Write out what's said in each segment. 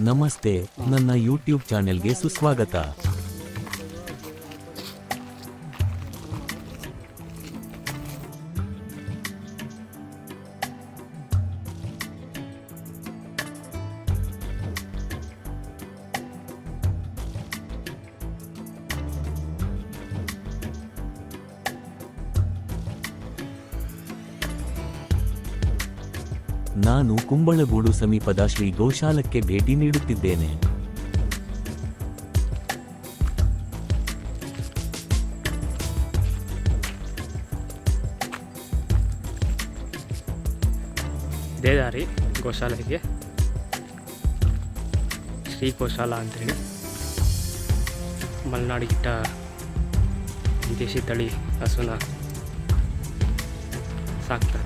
ನಮಸ್ತೆ, ನನ್ನ ಯೂಟ್ಯೂಬ್ ಚಾನೆಲ್ಗೆ ಸುಸ್ವಾಗತ. ನಾನು ಕುಂಬಳಗೂಡು ಸಮೀಪದ ಶ್ರೀ ಗೋಶಾಲಕ್ಕೆ ಭೇಟಿ ನೀಡುತ್ತಿದ್ದೇನೆ. ಇದೇ ದಾರಿ ಗೋಶಾಲೆಗೆ, ಶ್ರೀ ಗೋಶಾಲ ಅಂತೇಳಿ. ಮಲೆನಾಡು ಗಿಟ್ಟ ವಿದೇಶಿ ತಳಿ ಹಸುನ ಸಾಕ್ತಾರೆ.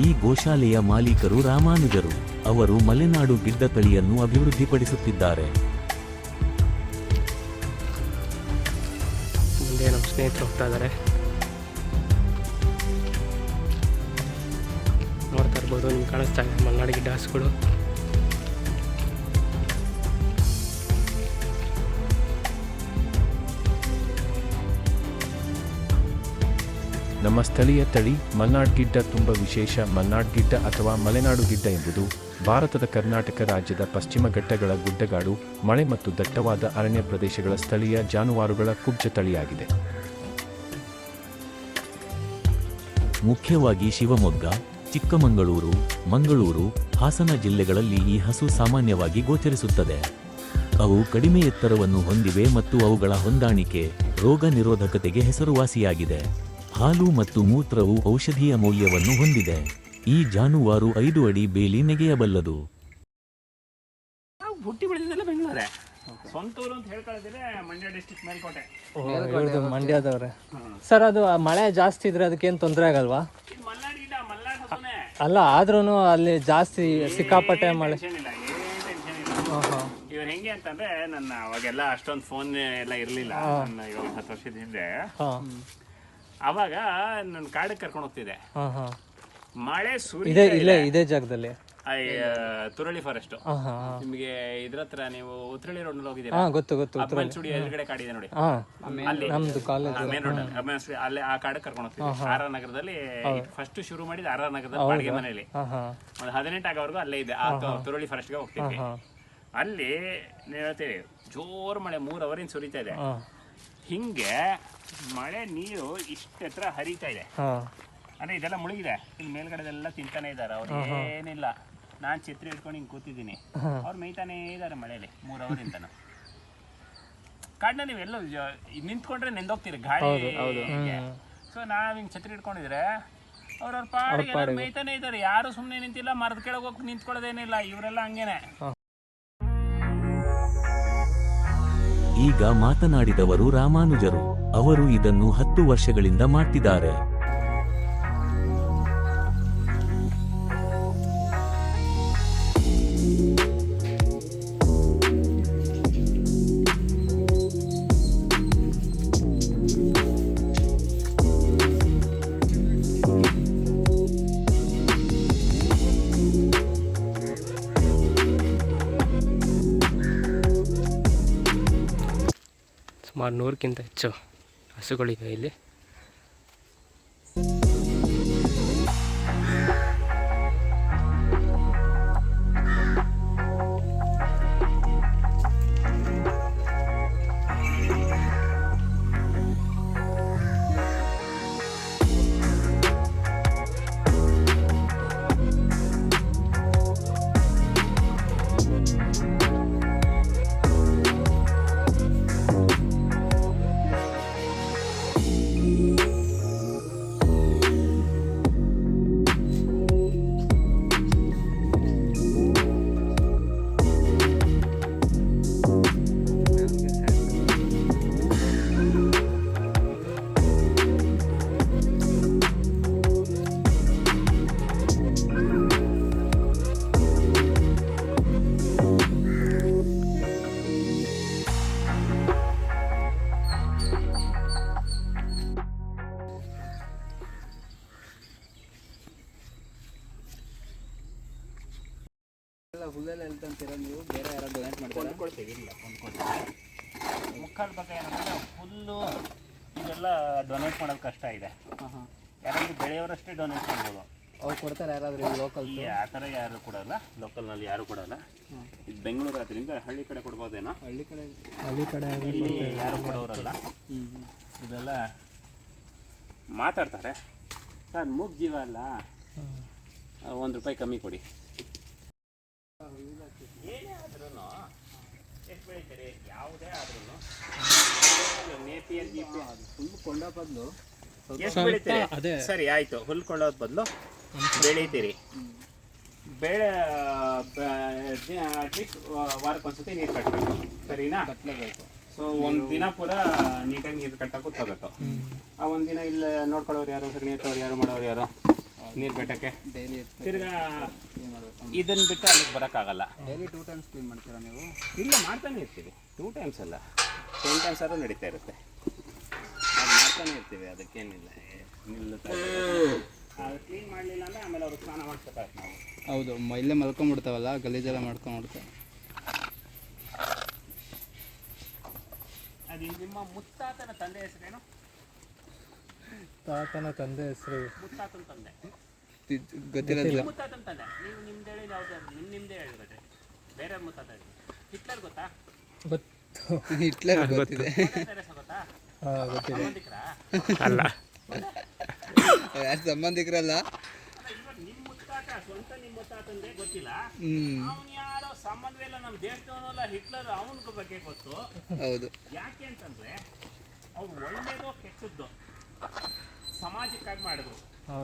ಈ ಗೋಶಾಲೆಯ ಮಾಲೀಕರು ರಾಮಾನುಜರು. ಅವರು ಮಲೆನಾಡು ಗಿಡ್ಡ ತಳಿಯನ್ನು ಅಭಿವೃದ್ಧಿಪಡಿಸುತ್ತಿದ್ದಾರೆ. ಮುಂದೆ ನಮ್ಮ ಸ್ನೇಹಿತರು ಹೋಗ್ತಾ ಇದ್ದಾರೆ, ನೋಡ್ತಾ ಇರ್ಬೋದು. ನಿಮ್ಗೆ ಕಾಣಿಸ್ತಾ ಇದೆ ಮಲೆನಾಡು ಗಿಡ್ಡ ಹಸುಗಳು. ನಮ್ಮ ಸ್ಥಳೀಯ ತಳಿ ಮಲೆನಾಡು ಗಿಡ್ಡ ತುಂಬ ವಿಶೇಷ. ಮಲೆನಾಡು ಗಿಡ್ಡ ಅಥವಾ ಮಲೆನಾಡು ಗಿಡ್ಡ ಎಂಬುದು ಭಾರತದ ಕರ್ನಾಟಕ ರಾಜ್ಯದ ಪಶ್ಚಿಮ ಘಟ್ಟಗಳ ಗುಡ್ಡಗಾಡು, ಮಳೆ ಮತ್ತು ದಟ್ಟವಾದ ಅರಣ್ಯ ಪ್ರದೇಶಗಳ ಸ್ಥಳೀಯ ಜಾನುವಾರುಗಳ ಕುಬ್ಜ ತಳಿಯಾಗಿದೆ. ಮುಖ್ಯವಾಗಿ ಶಿವಮೊಗ್ಗ, ಚಿಕ್ಕಮಗಳೂರು, ಮಂಗಳೂರು, ಹಾಸನ ಜಿಲ್ಲೆಗಳಲ್ಲಿ ಈ ಹಸು ಸಾಮಾನ್ಯವಾಗಿ ಗೋಚರಿಸುತ್ತದೆ. ಅವು ಕಡಿಮೆ ಎತ್ತರವನ್ನು ಹೊಂದಿವೆ ಮತ್ತು ಅವುಗಳ ಹೊಂದಾಣಿಕೆ, ರೋಗ ನಿರೋಧಕತೆಗೆ ಹೆಸರುವಾಸಿಯಾಗಿದೆ. ಹಾಲು ಮತ್ತು ಮೂತ್ರವು ಔಷಧೀಯ ಮೌಲ್ಯವನ್ನು ಹೊಂದಿದೆ. ಈ ಜಾನುವಾರು 5 ಅಡಿ ಬೇಲಿ ನೆಗೆಯಬಲ್ಲದು. ಹುಟ್ಟಿ ಬೆಳೆದಿದ್ದೆಲ್ಲ ಬೆಂಗಳೂರೇ, ಸ್ವಂತ ಊರು ಅಂತ ಹೇಳ್ಕೊಳ್ಳೋದಿಲ್ಲ. ಮಂಡ್ಯ ಡಿಸ್ಟ್ರಿಕ್ಟ್ ಮೇಲ್ಕೋಟೆ. ಮಂಡ್ಯದವ್ರೆ ಸರ್. ಅದು ಮಳೆ ಜಾಸ್ತಿ ಇದ್ರೆ ಅದಕ್ಕೇನು ತೊಂದರೆ ಆಗಲ್ವಾ? ಇದು ಮಲ್ನಾಡ್ ಗಿಡ್ಡ, ಮಲ್ನಾಡ್ ಹಸುನೇ. ಅಲ್ಲ, ಆದ್ರೂ ಅಲ್ಲಿ ಜಾಸ್ತಿ ಸಿಕ್ಕಾಪಟ್ಟೆ ಮಳೆ. ಟೆನ್ಷನ್ ಇಲ್ಲ, ಏನ್ ಟೆನ್ಷನ್ ಇಲ್ಲ. ಇವ್ರು ಹೆಂಗೆ ಅಂತಂದ್ರೆ, ನನ್ನ ಅವಾಗೆಲ್ಲ ಅಷ್ಟೊಂದು ಫೋನ್ ಎಲ್ಲ ಇರ್ಲಿಲ್ಲ. ನನ್ನ ಇವಾಗ 10 ವರ್ಷದ ಹಿಂದೆ ಅವಾಗ ನನ್ನ ಕಾಡಕ್ಕೆ ಕರ್ಕೊಂಡು ಹೋಗ್ತಿದ್ದೆ. ಮಳೆ ಇದೆ ಇದೇ ಜಾಗದಲ್ಲಿ ತುರಳಿ ಫಾರೆಸ್ಟ್. ನಿಮಗೆ ಇದ್ರ ಹತ್ರ ನೀವು ಉತ್ರಳ್ಳಿ ರೋಡ್ ನಲ್ಲಿ ಹೋಗಿದ್ದೀರಾ? ಗೊತ್ತು. ಸುಡಿ ಎದುರುಗಡೆ ಕಾಡಿದೆ ನೋಡಿ, ನಮ್ದು ಕಾಲೇಜ್ ಮೇನ್ ರೋಡ್ ಅಲ್ಲಿ. ಆ ಕಾಡಕ್ಕೆ ಕರ್ಕೊಂಡು ಹೋಗ್ತೀವಿ. ಆರ್ ಆರ್ ನಗರದಲ್ಲಿ ಫಸ್ಟ್ ಶುರು ಮಾಡಿದ ಆರ್ ಆರ್ ನಗರದಲ್ಲಿ ಬಾಡಿಗೆ ಮನೆಯಲ್ಲಿ ಒಂದು 18 ಆಗೋವರೆಗೂ ಅಲ್ಲೇ ಇದೆ. ಆ ತುರಳಿ ಫಾರೆಸ್ಟ್ ಗೆ ಹೋಗ್ತಿದ್ವಿ. ಅಲ್ಲಿ ನೀವು ಹೇಳ್ತೀವಿ ಜೋರ್ ಮಳೆ 3 ಅವರಿಂದ ಸುರಿತಾ ಇದೆ. ಹಿಂಗೆ ಮಳೆ ನೀರು ಇಷ್ಟ ಹತ್ರ ಹರಿತಾ ಇದೆ. ಅಂದ್ರೆ ಇದೆಲ್ಲ ಮುಳುಗಿದೆ. ಇಲ್ಲಿ ಮೇಲ್ಗಡೆದೆಲ್ಲ ತಿಂತಾನೆ ಇದ್ದಾರೆ. ಅವ್ರು ಏನಿಲ್ಲ. ನಾನ್ ಛತ್ರಿ ಹಿಡ್ಕೊಂಡು ಹಿಂಗ್ ಕೂತಿದ್ದೀನಿ, ಅವ್ರು ಮೇಯ್ತಾನೇ ಇದ್ದಾರೆ ಮಳೆಯಲ್ಲಿ 3 ಅವರಿಂದನ. ಕಾಡ್ನ ನೀವೆಲ್ಲ ನಿಂತ್ಕೊಂಡ್ರೆ ನೆಂದೋಗ್ತೀರಿ ಗಾಳಿ. ಸೊ ನಾವ್ ಹಿಂಗ್ ಛತ್ರಿ ಹಿಡ್ಕೊಂಡಿದ್ರೆ ಅವ್ರವ್ರ ಪಾಡಿಗೆ ಮೇಯ್ತಾನೆ ಇದ್ದಾರೆ. ಯಾರು ಸುಮ್ನೆ ನಿಂತಿಲ್ಲ, ಮರದ ಕೆಳಗೆ ಹೋಗಿ ನಿಂತ್ಕೊಳ್ಳೋದೇನಿಲ್ಲ. ಇವರೆಲ್ಲ ಹಂಗೇನೆ. ಈಗ ಮಾತನಾಡಿದವರು ರಾಮಾನುಜರು. ಅವರು ಇದನ್ನು 10 ವರ್ಷಗಳಿಂದ ಮಾಡ್ತಿದ್ದಾರೆ. ಸುಮಾರು 100ಕ್ಕಿಂತ ಹೆಚ್ಚು ಹಸುಗಳಿವೆ ಇಲ್ಲಿ. ಇಷ್ಟೆಲ್ಲ ಹುಲ್ಲೆಲ್ಲ ಎಲ್ತಂತೀರ ನೀವು, ಬೇರೆ ಯಾರು ಡೊನೇಟ್ ಮಾಡ್ತಾರೆ? ಕೊಂಡ್ಕೊಳ್ತೀವಿ, ಇಲ್ಲ ಕೊಂಡ್ಕೊಳ್ತೀವಿ. ಮುಕ್ಕಾಲು ಭಾಗ ಏನಂದರೆ ಫುಲ್ಲು ಇದೆಲ್ಲ ಡೊನೇಟ್ ಮಾಡೋದು ಕಷ್ಟ ಇದೆ. ಯಾರಾದರೂ ಬೆಳೆಯೋರಷ್ಟೇ ಡೊನೇಟ್ ಮಾಡ್ಬೋದು. ಅವ್ರು ಕೊಡ್ತಾರೆ ಯಾರಾದರೂ ಲೋಕಲ್? ಆ ಥರ ಯಾರು ಕೊಡೋಲ್ಲ, ಲೋಕಲ್ನಲ್ಲಿ ಯಾರು ಕೊಡೋಲ್ಲ. ಇದು ಬೆಂಗಳೂರು ಆದ್ದರಿಂದ ಹಳ್ಳಿ ಕಡೆ ಕೊಡ್ಬೋದೇನೋ, ಹಳ್ಳಿ ಕಡೆ ಇಲ್ಲಿ ಯಾರು ಕೊಡೋರಲ್ಲ. ಇದೆಲ್ಲ ಮಾತಾಡ್ತಾರೆ, ಸರ್ ಮೂಗ್ ಜೀವ ಅಲ್ಲ, ₹1 ಕಮ್ಮಿ ಕೊಡಿ. ಏನೇ ಆದ್ರೂ ಎಷ್ಟು ಬೆಳಿತೀರಿ, ಯಾವುದೇ ಆದ್ರೂ ನೇಪಿಯರ್ ಗೀಪಿ ಫುಲ್ ಕೊಂಡ ಬದಲು ಎಷ್ಟು ಬೆಳಿತೀರಿ? ಸರಿ ಆಯಿತು, ಹುಲ್ಲು ಕೊಳ್ಳೋದ್ ಬದಲು ಬೆಳಿತೀರಿ. ಬೆಳೆ ಅಟ್ಲೀಸ್ಟ್ ವಾರಕ್ಕೊಂದ್ಸತಿ ನೀರು ಕಟ್ಟಬೇಕು, ಸರಿನಾ? ಕಟ್ಟಲೇಬೇಕು. ಸೊ ಒಂದು ದಿನ ಪೂರ ನೀಟಾಗಿ ನೀರು ಕಟ್ಟಕ್ಕೆ ಕೂತ್ಕೋಬೇಕು. ಆ ಒಂದಿನ ಇಲ್ಲ ನೋಡ್ಕೊಳ್ಳೋರು ಯಾರು, ಸರಿ ಎತ್ತೋರು ಯಾರು, ಮಾಡೋರು ಯಾರು, ನೀರು ಕಟ್ಟಕ್ಕೆ ಡೈಲಿ ತಿರ್ಗಾ ಕ್ಲೀನ್ ಮಾಡಬೇಕು. ಇದನ್ನು ಬಿಟ್ಟು ಅಲ್ಲಿಗೆ ಬರೋಕ್ಕಾಗಲ್ಲ. ಡೈಲಿ 2 ಟೈಮ್ಸ್ ಕ್ಲೀನ್ ಮಾಡ್ತೀರಾ ನೀವು? ಇಲ್ಲ, ಮಾಡ್ತಾನೆ ಇರ್ತೀವಿ. 2 ಟೈಮ್ಸ್ ಅಲ್ಲ, 10 ಟೈಮ್ಸ್ ಆದರೂ ನಡೀತಾ ಇರುತ್ತೆ. ಅದು ಮಾಡ್ತಾನೆ ಇರ್ತೀವಿ, ಅದಕ್ಕೇನಿಲ್ಲ, ನಿಲ್ಲುತ್ತಾ ಅದು ಕ್ಲೀನ್ ಮಾಡಲಿಲ್ಲ ಅಂದರೆ ಆಮೇಲೆ ಅವ್ರಿಗೆ ಸ್ನಾನ ಮಾಡಿಸ್ಬೇಕಾಯ್ತು ನಾವು. ಹೌದು, ಇಲ್ಲೇ ಮಲ್ಕೊಂಡ್ಬಿಡ್ತಾವಲ್ಲ, ಗಲೀಜೆಲ್ಲ ಮಾಡ್ಕೊಂಡ್ಬಿಡ್ತಾವೆ. ಅದು ನಿಮ್ಮ ಮುತ್ತಾತನ ತಂದೆ ಹೆಸರೇನು? ತಾತನ ತಂದೆ ಹೆಸರು ಮುತ್ತಾತನ ತಂದೆ, ಗೊತ್ತಿರೋದಿಲ್ಲ. ಮುತ್ತಾತನ ತಂದೆ. ನೀವು ನಿಮ್ದು ಹೇಳಿ, ಯಾವ್ದು ನಿಮ್ಮದೇ ಹೇಳಿದ್ರೆ ಬೇರೆ ಮುತ್ತಾತ ಹಿಟ್ಲರ್ ಗೊತ್ತಾ? ಗೊತ್ತು. ಹಿಟ್ಲರ್ ಗೊತ್ತಿದೆ. ತೆರೇಸ ಗೊತ್ತಾ? ಗೊತ್ತಿದೆ. ಸಂಬಂಧಿಕರಾ? ಅಲ್ಲ, ಯಾರು ಸಂಬಂಧಿಕರಲ್ಲ. ಇವಾಗ ನಿಮ್ಮ ಮುತ್ತಾತ ಸ್ವಂತ ನಿಮ್ಮ ಮುತ್ತಾತಂದೇ ಗೊತ್ತಿಲ್ಲ, ಹ್ಮ್, ಅವನು ಯಾರೋ ಸಂಬಂಧವೇ ಇಲ್ಲ, ನಮ್ಮ ದೇಶದವನಲ್ಲ, ಹಿಟ್ಲರ್ ಅವನ ಬಗ್ಗೆ ಗೊತ್ತು. ಹೌದು. ಯಾಕೆ ಅಂತಂದ್ರೆ ಅವ್ರು ಒಳ್ಳೆಯದೋ ಕೆಟ್ಟದ್ದು ಸಮಾಜಕ್ಕಾಗಿ ಮಾಡಿದ್ರು.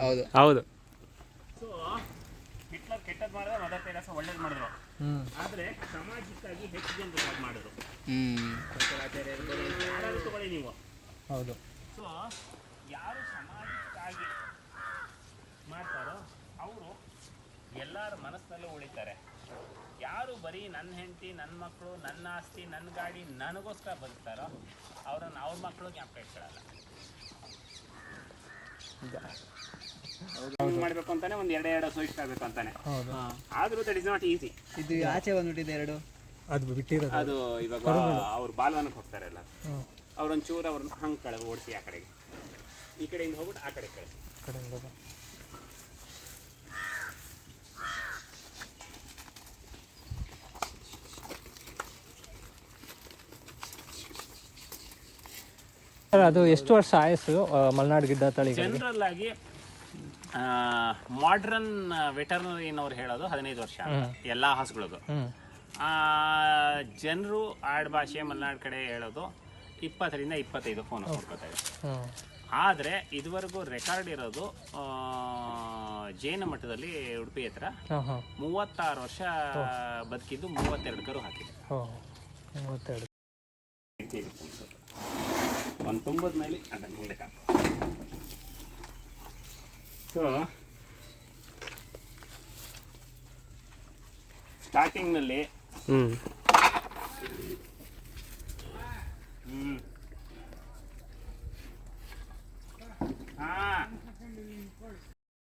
ಹೌದು. ಹೌದು. ಸೊ ಹಿಟ್ಲರ್ ಕೆಟ್ಟದ್ದು ಮಾಡಿದ್ರೆ, ಮದರ್ ತೆರೇಸ ಒಳ್ಳೇದು ಮಾಡಿದ್ರು. ಆದರೆ ಸಮಾಜಕ್ಕಾಗಿ ಹೆಚ್ಚು ಜನರಿಗಾಗಿ ಮಾಡಿದ್ರು. ಯಾರು ತಗೊಳ್ಳಿ ನೀವು. ಹೌದು. ಸೊ ಯಾರು ಸಮಾಜಕ್ಕಾಗಿ ಮಾಡ್ತಾರೋ ಅವರು ಎಲ್ಲರ ಮನಸ್ಸಿನಲ್ಲೂ ಉಳಿತಾರೆ. ಯಾರು ಬರೀ ನನ್ನ ಹೆಂಡತಿ, ನನ್ನ ಮಕ್ಕಳು, ನನ್ನ ಆಸ್ತಿ, ನನ್ನ ಗಾಡಿ, ನನಗೋಸ್ಕರ ಬದುಕ್ತಾರೋ ಅವ್ರನ್ನ ಅವ್ರ ಮಕ್ಕಳು ಜ್ಞಾಪಕ ಇಟ್ಕೊಳ್ಳಲ್ಲ. ಮಾಡಬೇಕು ಅಂತಾನೆ ಒಂದು 2 ಹಸು ಇಟ್ಕೋಬೇಕು ಅಂತಾನೆ. ಆದರೂ ದಟ್ ಇಸ್ ನಾಟ್ ಈಸಿ. ಇದು ಆಚೆ ಬಂದ್ಬಿಟ್ಟಿದೆ 2. ಅದು ಬಿಟ್ಟಿರೋದು. ಅದು ಇವಾಗ ಅವ್ರು ಬಾಲ್ವನಕ್ಕೆ ಹೋಗ್ತಾರೆ ಎಲ್ಲ, ಅವ್ರೊಂಚೂರು ಅವ್ರನ್ನ ಹಂಗೆ ಕಳೆದು ಓಡಿಸಿ ಆ ಕಡೆಗೆ, ಈ ಕಡೆಯಿಂದ ಹೋಗ್ಬಿಟ್ಟು ಆ ಕಡೆ ಕಳಿಸಿ. ಅದು ಎಷ್ಟು ವರ್ಷ ಆಯಸ್ಸು ಮಲೆನಾಡು ಗಿಡ್ಡ ತಳಿಗಳಿಗೆ? ಜನರಲ್ ಆಗಿ ಮಾಡ್ರನ್ ವೆಟರ್ನರಿನವ್ರು ಹೇಳೋದು 15 ವರ್ಷ ಎಲ್ಲ ಹಸುಗಳಿಗೂ. ಜನರು ಆಡ್ಭಾಷೆ ಮಲೆನಾಡು ಕಡೆ ಹೇಳೋದು 20 ರಿಂದ 25 ಫೋನ್ ಕೊಡ್ಕೊತಾ ಇದೆ. ಆದರೆ ಇದುವರೆಗೂ ರೆಕಾರ್ಡ್ ಇರೋದು ಜೈನ ಮಠದಲ್ಲಿ ಉಡುಪಿ ಹತ್ರ 36 ವರ್ಷ ಬದುಕಿದ್ದು 32 ಕರು ಹಾಕಿದೆ. ಒಂದು ತುಂಬದ ಮೇಲೆ ಅದನ್ನು ಹಿಂದಕ್ಕೆ. ಸೊ ಸ್ಟಾರ್ಟಿಂಗ್ನಲ್ಲಿ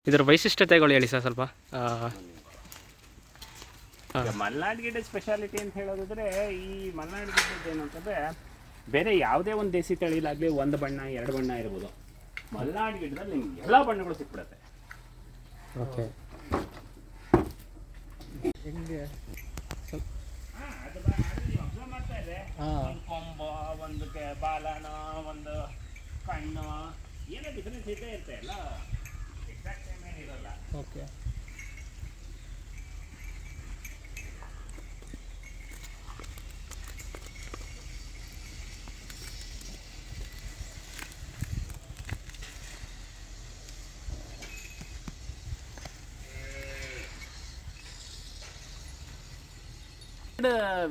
ಇದರ ವೈಶಿಷ್ಟ್ಯತೆಗಳು ಹೇಳಿ ಸರ್ ಸ್ವಲ್ಪ. ಮಲೆನಾಡು ಗಿಡ್ಡ ಸ್ಪೆಷಾಲಿಟಿ ಅಂತ ಹೇಳೋದಿದ್ರೆ, ಈ ಮಲೆನಾಡು ಗಿಡ್ಡದ್ದು ಏನಂತಂದರೆ ಬೇರೆ ಯಾವುದೇ ಒಂದು ದೇಸಿ ತಳಿಲಾಗಲಿ 1 ಬಣ್ಣ 2 ಬಣ್ಣ ಇರ್ಬೋದು, ಮಲೆನಾಡು ಗಿಡದಲ್ಲಿ ನಿಮ್ಗೆ ಎಲ್ಲ ಬಣ್ಣಗಳು ಸಿಕ್ಬಿಡುತ್ತೆ. ಓಕೆ. ಅಬ್ಸರ್ವ್ ಮಾಡ್ತಾ ಇದ್ರೆ ಒಂದು ಕೊಂಬು, ಒಂದು ಬಾಲನ, ಒಂದು ಕಣ್ಣು, ಏನೋ ಡಿಫರೆನ್ಸ್ ಇದ್ದೇ ಇರುತ್ತೆ, ಎಲ್ಲ ಎಕ್ಸಾಕ್ಟ್ ಸೇಮ್ ಏನು ಇರೋಲ್ಲ. ಓಕೆ.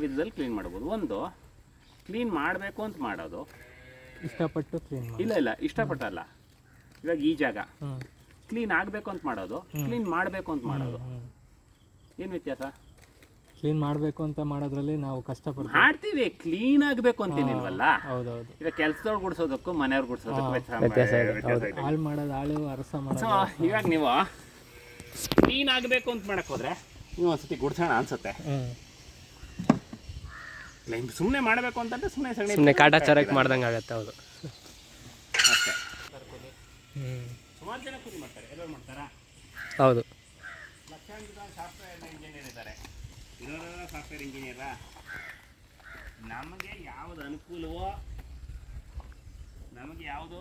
ವಿಧದಲ್ಲಿ ಕ್ಲೀನ್ ಮಾಡ್ಬೋದು. ಒಂದು ಕ್ಲೀನ್ ಮಾಡಬೇಕು ಅಂತ ಮಾಡೋದು, ಇಷ್ಟಪಟ್ಟು ಕ್ಲೀನ್ ಇಲ್ಲ ಇಷ್ಟಪಟ್ಟಲ್ಲ. ಇವಾಗ ಈ ಜಾಗ ಕ್ಲೀನ್ ಆಗಬೇಕು ಅಂತ ಮಾಡೋದು, ಕ್ಲೀನ್ ಮಾಡಬೇಕು ಅಂತ ಮಾಡೋದು, ಏನು ವ್ಯತ್ಯಾಸ? ಕ್ಲೀನ್ ಮಾಡಬೇಕು ಅಂತ ಮಾಡೋದ್ರಲ್ಲಿ ನಾವು ಕಷ್ಟಪಡ್ತೀವಿ, ಮಾಡ್ತೀವಿ. ಕ್ಲೀನ್ ಆಗಬೇಕು ಅಂತೇನಿಲ್ವಲ್ಲ. ಹೌದೌದು. ಈಗ ಕೆಲಸದವ್ರು ಗುಡಿಸೋದಕ್ಕೂ ಮನೆಯವ್ರು ಗುಡಿಸೋದಕ್ಕೂ ವ್ಯತ್ಯಾಸ ಇದೆ. ಹಾಳು ಮಾಡೋದು, ಹಾಳು ಅರಸ ಮಾಡೋದು. ಸೊ ಇವಾಗ ನೀವು ಕ್ಲೀನ್ ಆಗಬೇಕು ಅಂತ ಮಾಡಕ್ ಹೋದ್ರೆ ನೀವು ಒಂದ್ಸತಿ ಗುಡ್ಸೋಣ ಅನ್ಸುತ್ತೆ. ಸುಮ್ಮನೆ ಮಾಡಬೇಕು ಅಂತಂದ್ರೆ ಸುಮ್ಮನೆ ಕಾಟಾಚಾರಕ್ಕೆ ಮಾಡ್ದಂಗೆ ಆಗತ್ತೆ. ಹೌದು ಅಷ್ಟೇ. ಸುಮಾರು ಜನ ಕೂಲಿ ಮಾಡ್ತಾರೆ, ಎಲ್ಲರೂ ಮಾಡ್ತಾರಾ? ಹೌದು. ಲಕ್ಷಾಂತರ ಸಾಫ್ಟ್ವೇರ್ ಇಂಜಿನಿಯರ್ ಇದ್ದಾರೆ, ಇರೋರೆಲ್ಲ ಸಾಫ್ಟ್ವೇರ್ ಇಂಜಿನಿಯರಾ. ನಮಗೆ ಯಾವುದು ಅನುಕೂಲವೋ, ನಮಗೆ ಯಾವುದು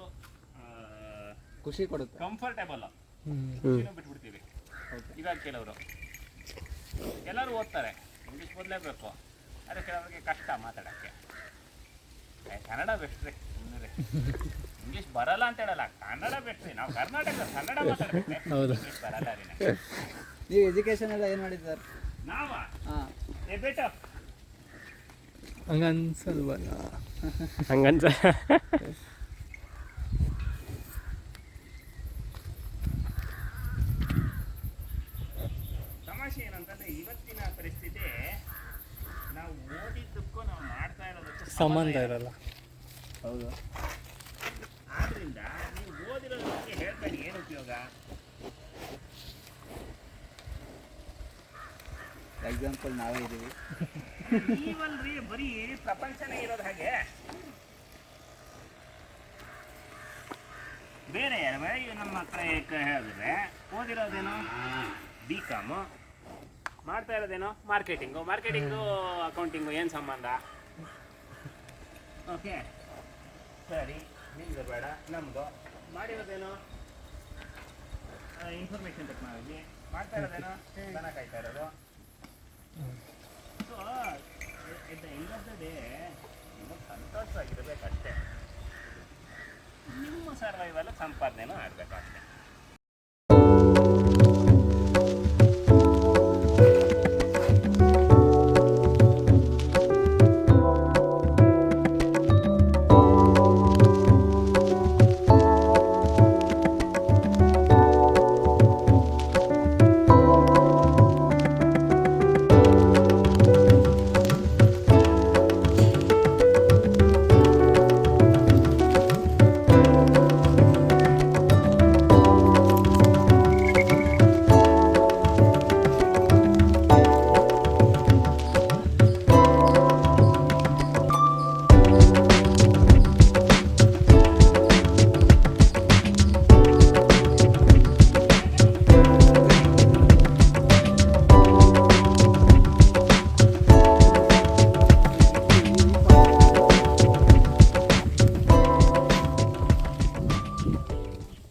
ಖುಷಿ ಕೊಡುತ್ತೆ, ಕಂಫರ್ಟೇಬಲ್ ಖುಷಿನೂ ಬಿಟ್ಬಿಡ್ತೀವಿ. ಇವಾಗ ಕೆಲವರು ಎಲ್ಲರೂ ಓದ್ತಾರೆ, ಇಂಗ್ಲೀಷ್ ಓದಲೇಬೇಕು, ಆದರೆ ಕೆಲವರಿಗೆ ಕಷ್ಟ ಮಾತಾಡೋಕ್ಕೆ. ಕನ್ನಡ ಬೆಸ್ಟ್ ರೀ, ಇಂಗ್ಲೀಷ್ ಬರಲ್ಲ ಅಂತ ಹೇಳಲ್ಲ, ಕನ್ನಡ ಬೆಸ್ಟ್ ರೀ. ನಾವು ಕರ್ನಾಟಕ ಕನ್ನಡ ಮಾತಾಡ್ಬೇಕು, ಇಂಗ್ಲೀಷ್ ಬರಲ್ಲ ರೀ. ನೀವು ಎಜುಕೇಶನ್ ಎಲ್ಲ ಏನು ಮಾಡಿದ್ದಾರೆ? ನಾವ ಹಾಂ, ಬೇಟ ಹಂಗನ್ಸಲ್ವಲ್ಲ? ಹಂಗನ್ಸ ತಮಾಷೆ ಏನಂತಂದ್ರೆ ಇವತ್ತಿನ ಪರಿಸ್ಥಿತಿ ನಾವು ಓದಿದ್ದಕ್ಕೂ ನಾವು ಮಾಡ್ತಾ ಇರೋದಕ್ಕೂ ಸಂಬಂಧ ಇರಲ್ಲ. ಹೌದು. ಆದ್ರಿಂದ ನೀವು ಓದಿರೋದ್ರ ಬಗ್ಗೆ ಹೇಳ್ತಾರೆ, ಏನು ಉಪಯೋಗ? ಎಕ್ಸಾಂಪಲ್ ನಾವೇ ಇದ್ದೀವಿ. ನೀವಲ್ರಿ ಬರೀ ಪ್ರಪಂಚನೇ ಇರೋದು ಹಾಗೆ. ಬೇರೆ ನಮ್ಮ ಹತ್ರ ಹೇಳಿದ್ರೆ ಓದಿರೋದೇನೋ BCom, ಮಾಡ್ತಾ ಇರೋದೇನೋ ಮಾರ್ಕೆಟಿಂಗು ಅಕೌಂಟಿಂಗು, ಏನು ಸಂಬಂಧ? ಓಕೆ ಸರಿ, ನಿಮ್ಮದು ಬೇಡ ನಮ್ಮದು. ಮಾಡಿರೋದೇನೋ ಇನ್ಫಾರ್ಮೇಷನ್ ಟೆಕ್ನಾಲಜಿ, ಮಾಡ್ತಾ ಇರೋದೇನೋ ದನ ಕಾಯ್ತಾ ಇರೋದು. So at the end of the day ನಿಮಗೆ ಸಂತೋಷವಾಗಿರಬೇಕಷ್ಟೇ. ನಿಮ್ಮ ಸರ್ವೈವಲ್ ಸಂಪಾದನೆನೂ ಆಗಬೇಕಷ್ಟೇ.